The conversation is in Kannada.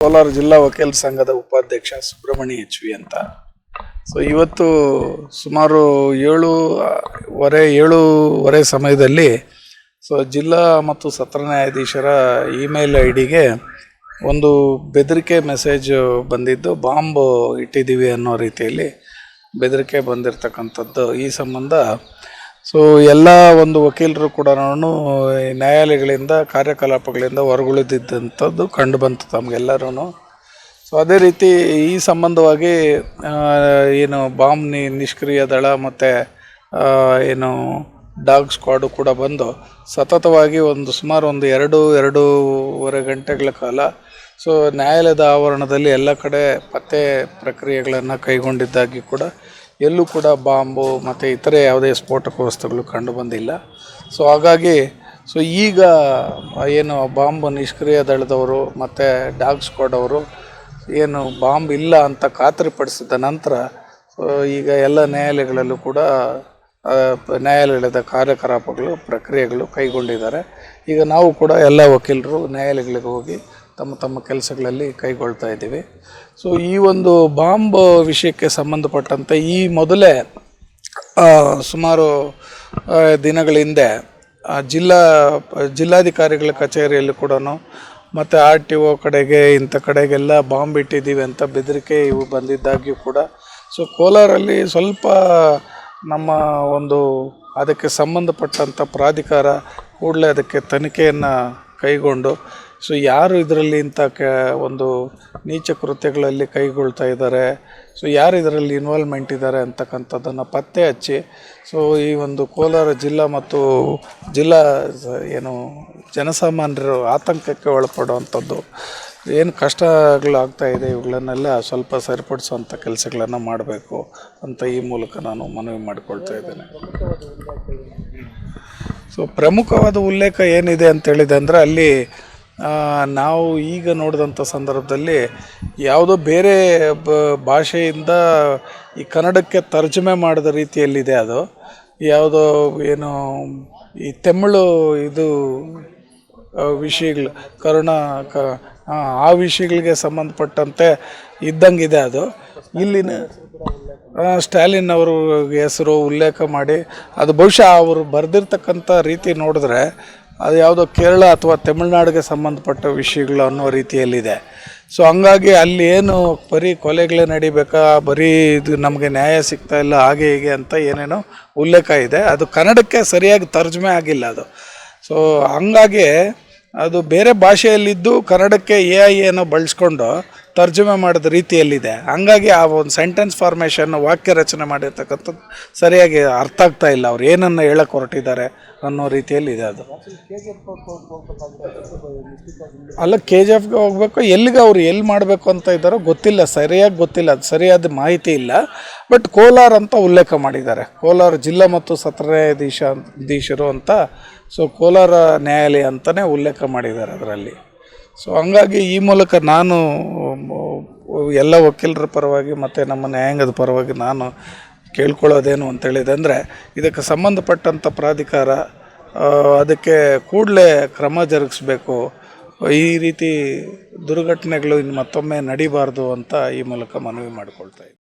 ಕೋಲಾರ ಜಿಲ್ಲಾ ವಕೀಲ ಸಂಘದ ಉಪಾಧ್ಯಕ್ಷ ಸುಬ್ರಹ್ಮಣ್ಯ ಎಚ್.ವಿ. ಅಂತ. ಸೊ ಇವತ್ತು ಸುಮಾರು 7:30 ಸಮಯದಲ್ಲಿ ಜಿಲ್ಲಾ ಮತ್ತು ಸತ್ರ ನ್ಯಾಯಾಧೀಶರ ಇಮೇಲ್ ಐಡಿಗೆ ಒಂದು ಬೆದರಿಕೆ ಮೆಸೇಜ್ ಬಂದಿದ್ದು, ಬಾಂಬ್ ಇಟ್ಟಿದ್ದೀವಿ ಅನ್ನೋ ರೀತಿಯಲ್ಲಿ ಬೆದರಿಕೆ ಬಂದಿರತಕ್ಕಂಥದ್ದು. ಈ ಸಂಬಂಧ ಎಲ್ಲ ಒಂದು ವಕೀಲರು ಕೂಡ ನ್ಯಾಯಾಲಯಗಳಿಂದ ಕಾರ್ಯಕಲಾಪಗಳಿಂದ ಹೊರಗುಳಿದಿದ್ದಂಥದ್ದು ಕಂಡು ಬಂತು ತಮಗೆಲ್ಲರೂ. ಅದೇ ರೀತಿ ಈ ಸಂಬಂಧವಾಗಿ ಬಾಂಬ್ ನಿಷ್ಕ್ರಿಯ ದಳ ಮತ್ತು ಡಾಗ್ ಸ್ಕ್ವಾಡು ಕೂಡ ಬಂದು ಸತತವಾಗಿ ಸುಮಾರು 2-2.5 ಗಂಟೆಗಳ ಕಾಲ ನ್ಯಾಯಾಲಯದ ಆವರಣದಲ್ಲಿ ಎಲ್ಲ ಕಡೆ ಪತ್ತೆ ಪ್ರಕ್ರಿಯೆಗಳನ್ನು ಕೈಗೊಂಡಿದ್ದಾಗಿ ಕೂಡ ಎಲ್ಲೂ ಕೂಡ ಬಾಂಬು ಮತ್ತು ಇತರೆ ಯಾವುದೇ ಸ್ಫೋಟಕ ವಸ್ತುಗಳು ಕಂಡು ಬಂದಿಲ್ಲ. ಹಾಗಾಗಿ ಈಗ ಬಾಂಬ್ ನಿಷ್ಕ್ರಿಯ ದಳದವರು ಮತ್ತು ಡಾಗ್ ಸ್ಕ್ವಾಡ್ ಅವರು ಬಾಂಬ್ ಇಲ್ಲ ಅಂತ ಖಾತರಿಪಡಿಸಿದ ನಂತರ ಈಗ ಎಲ್ಲ ನ್ಯಾಯಾಲಯಗಳಲ್ಲೂ ಕೂಡ ನ್ಯಾಯಾಲಯದ ಕಾರ್ಯಕಲಾಪಗಳು ಪ್ರಕ್ರಿಯೆಗಳು ಕೈಗೊಂಡಿದ್ದಾರೆ. ಈಗ ನಾವು ಕೂಡ ಎಲ್ಲ ವಕೀಲರು ನ್ಯಾಯಾಲಯಗಳಿಗೆ ಹೋಗಿ ತಮ್ಮ ಕೆಲಸಗಳಲ್ಲಿ ಕೈಗೊಳ್ತಾ ಇದ್ದೀವಿ. ಈ ಒಂದು ಬಾಂಬ್ ವಿಷಯಕ್ಕೆ ಸಂಬಂಧಪಟ್ಟಂತೆ ಈ ಮೊದಲೇ ಸುಮಾರು ದಿನಗಳ ಹಿಂದೆ ಜಿಲ್ಲಾಧಿಕಾರಿಗಳ ಕಚೇರಿಯಲ್ಲಿ ಕೂಡ ಮತ್ತು RTO ಕಡೆಗೆ ಇಂಥ ಕಡೆಗೆಲ್ಲ ಬಾಂಬ್ ಇಟ್ಟಿದ್ದೀವಿ ಅಂತ ಬೆದರಿಕೆ ಇವು ಬಂದಿದ್ದಾಗ್ಯೂ ಕೂಡ ಕೋಲಾರಲ್ಲಿ ಸ್ವಲ್ಪ ನಮ್ಮ ಅದಕ್ಕೆ ಸಂಬಂಧಪಟ್ಟಂಥ ಪ್ರಾಧಿಕಾರ ಕೂಡಲೇ ಅದಕ್ಕೆ ತನಿಖೆಯನ್ನು ಕೈಗೊಂಡು ಯಾರು ಇದರಲ್ಲಿ ಇಂಥ ಒಂದು ನೀಚ ಕೃತ್ಯಗಳಲ್ಲಿ ಕೈಗೊಳ್ತಾ ಇದ್ದಾರೆ, ಯಾರು ಇದರಲ್ಲಿ ಇನ್ವಾಲ್ವ್ಮೆಂಟ್ ಇದ್ದಾರೆ ಅಂತಕ್ಕಂಥದ್ದನ್ನು ಪತ್ತೆ ಹಚ್ಚಿ ಈ ಕೋಲಾರ ಜಿಲ್ಲಾ ಮತ್ತು ಜಿಲ್ಲಾ ಜನಸಾಮಾನ್ಯರು ಆತಂಕಕ್ಕೆ ಒಳಪಡುವಂಥದ್ದು ಕಷ್ಟಗಳಾಗ್ತಾಯಿದೆ, ಇವುಗಳನ್ನೆಲ್ಲ ಸ್ವಲ್ಪ ಸರಿಪಡಿಸುವಂಥ ಕೆಲಸಗಳನ್ನು ಮಾಡಬೇಕು ಅಂತ ಈ ಮೂಲಕ ನಾನು ಮನವಿ ಮಾಡಿಕೊಳ್ತಾ ಇದ್ದೇನೆ. ಪ್ರಮುಖವಾದ ಉಲ್ಲೇಖ ಏನಿದೆ ಅಂತೇಳಿದೆ ಅಂದರೆ, ಅಲ್ಲಿ ನಾವು ಈಗ ನೋಡಿದಂಥ ಸಂದರ್ಭದಲ್ಲಿ ಯಾವುದೋ ಬೇರೆ ಭಾಷೆಯಿಂದ ಈ ಕನ್ನಡಕ್ಕೆ ತರ್ಜುಮೆ ಮಾಡಿದ ರೀತಿಯಲ್ಲಿದೆ. ಅದು ಯಾವುದೋ ಈ ತಮಿಳು ವಿಷಯಗಳು ಆ ವಿಷಯಗಳಿಗೆ ಸಂಬಂಧಪಟ್ಟಂತೆ ಇದ್ದಂಗಿದೆ. ಅದು ಇಲ್ಲಿನ ಸ್ಟಾಲಿನ್ ಅವರು ಹೆಸರು ಉಲ್ಲೇಖ ಮಾಡಿ ಅದು ಬಹುಶಃ ಅವರು ಬರೆದಿರ್ತಕ್ಕಂಥ ರೀತಿ ನೋಡಿದ್ರೆ ಅದು ಯಾವುದೋ ಕೇರಳ ಅಥವಾ ತಮಿಳುನಾಡಿಗೆ ಸಂಬಂಧಪಟ್ಟ ವಿಷಯಗಳು ಅನ್ನೋ ರೀತಿಯಲ್ಲಿದೆ. ಹಂಗಾಗಿ ಅಲ್ಲಿ ಬರೀ ಕೊಲೆಗಳೇ ನಡಿಬೇಕಾ, ಬರೀ ಇದು ನಮಗೆ ನ್ಯಾಯ ಸಿಗ್ತಾ ಇಲ್ಲ, ಹಾಗೆ ಹೀಗೆ ಅಂತ ಏನೇನೋ ಉಲ್ಲೇಖ ಇದೆ. ಅದು ಕನ್ನಡಕ್ಕೆ ಸರಿಯಾಗಿ ತರ್ಜುಮೆ ಆಗಿಲ್ಲ ಅದು. ಹಂಗಾಗಿ ಅದು ಬೇರೆ ಭಾಷೆಯಲ್ಲಿದ್ದು ಕನ್ನಡಕ್ಕೆ AI ಏನೋ ಬಳಸ್ಕೊಂಡು ತರ್ಜುಮೆ ಮಾಡಿದ ರೀತಿಯಲ್ಲಿದೆ. ಹಂಗಾಗಿ ಆ ಒಂದು ಸೆಂಟೆನ್ಸ್ ಫಾರ್ಮೇಷನ್, ವಾಕ್ಯ ರಚನೆ ಮಾಡಿರ್ತಕ್ಕಂಥದ್ದು ಸರಿಯಾಗಿ ಅರ್ಥ ಆಗ್ತಾ ಇಲ್ಲ, ಅವ್ರು ಏನನ್ನು ಹೇಳಕ್ಕೆ ಹೊರಟಿದ್ದಾರೆ ಅನ್ನೋ ರೀತಿಯಲ್ಲಿದೆ. ಅದು ಅಲ್ಲ, KGFಗೆ ಹೋಗ್ಬೇಕು, ಎಲ್ಲಿಗೆ ಅವ್ರು ಎಲ್ಲಿ ಮಾಡಬೇಕು ಅಂತ ಇದ್ದಾರೋ ಗೊತ್ತಿಲ್ಲ, ಸರಿಯಾಗಿ ಗೊತ್ತಿಲ್ಲ, ಅದು ಸರಿಯಾದ ಮಾಹಿತಿ ಇಲ್ಲ. ಬಟ್ ಕೋಲಾರ ಅಂತ ಉಲ್ಲೇಖ ಮಾಡಿದ್ದಾರೆ, ಕೋಲಾರ ಜಿಲ್ಲಾ ಮತ್ತು ಸತ್ರ ನ್ಯಾಯಾಧೀಶರು ಅಂತ. ಕೋಲಾರ ನ್ಯಾಯಾಲಯ ಅಂತಲೇ ಉಲ್ಲೇಖ ಮಾಡಿದ್ದಾರೆ ಅದರಲ್ಲಿ. ಹಂಗಾಗಿ ಈ ಮೂಲಕ ನಾನು ಎಲ್ಲ ವಕೀಲರ ಪರವಾಗಿ ಮತ್ತು ನಮ್ಮ ನ್ಯಾಯಾಂಗದ ಪರವಾಗಿ ನಾನು ಕೇಳ್ಕೊಳ್ಳೋದೇನು ಅಂತೇಳಿದೆ ಅಂದರೆ, ಇದಕ್ಕೆ ಸಂಬಂಧಪಟ್ಟಂಥ ಪ್ರಾಧಿಕಾರ ಅದಕ್ಕೆ ಕೂಡಲೇ ಕ್ರಮ ಜರುಗಿಸ್ಬೇಕು. ಈ ರೀತಿ ದುರ್ಘಟನೆಗಳು ಇನ್ನು ಮತ್ತೊಮ್ಮೆ ನಡಿಬಾರ್ದು ಅಂತ ಈ ಮೂಲಕ ಮನವಿ ಮಾಡಿಕೊಳ್ತಾ ಇದ್ದೀನಿ.